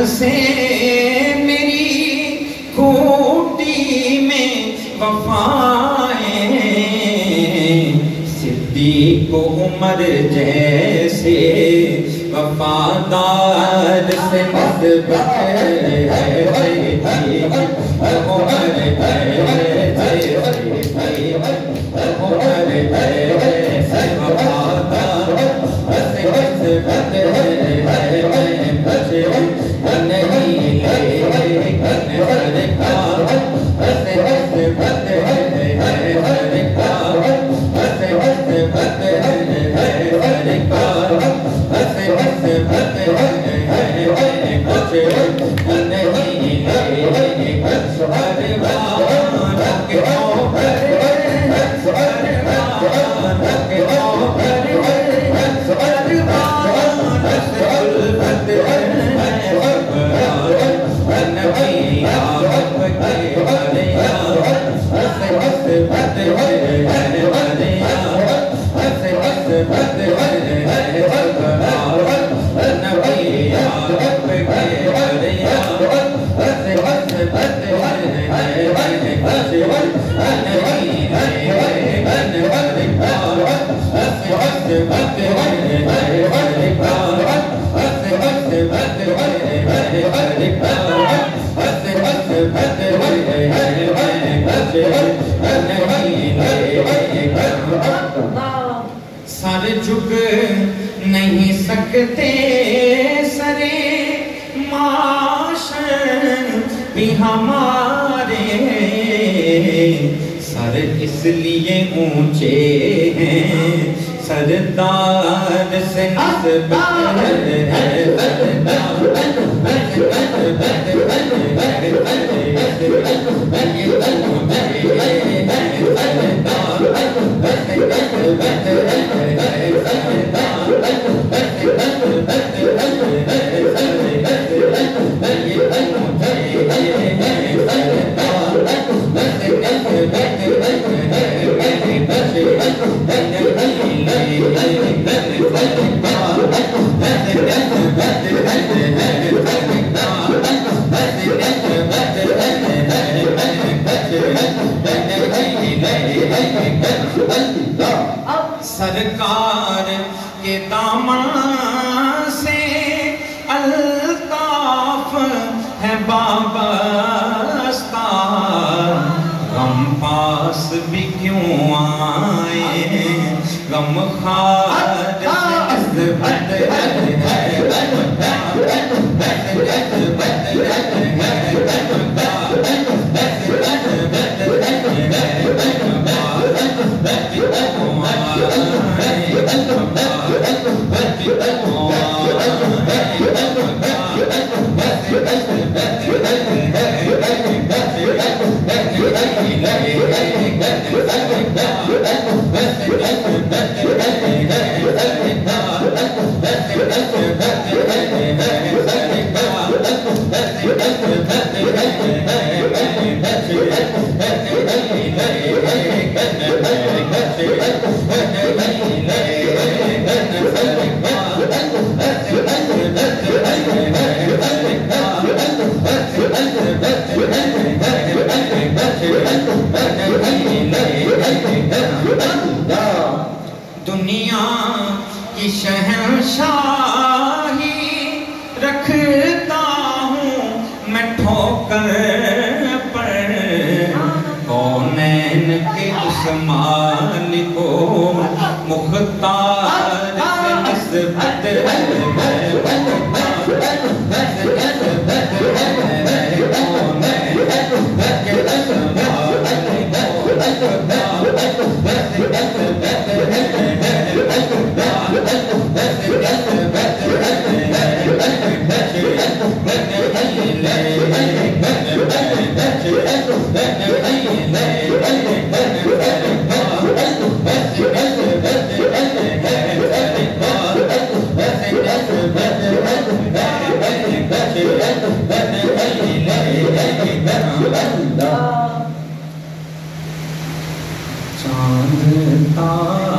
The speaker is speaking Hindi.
से मेरी खूटी में वफाएं, सिद्दीक को उमर जैसे वफादार से निस्बत है, उमर जैसे उमर जैसे वफादार से निस्बत है, सर झुक नहीं सकते सरे माशर भी हमारे, सर इसलिए ऊंचे हैं सरदार से निस्बत है, सरकार के दामन से अल्ताफ है बाबस्ता, गम पास भी क्यों आए गम खार से निस्बत है। दुनिया की शहंशाही रखता हूँ मैं ठोकर पर, कौनैन के उस मालिक को मुख्तार से निस्बत चांद तारा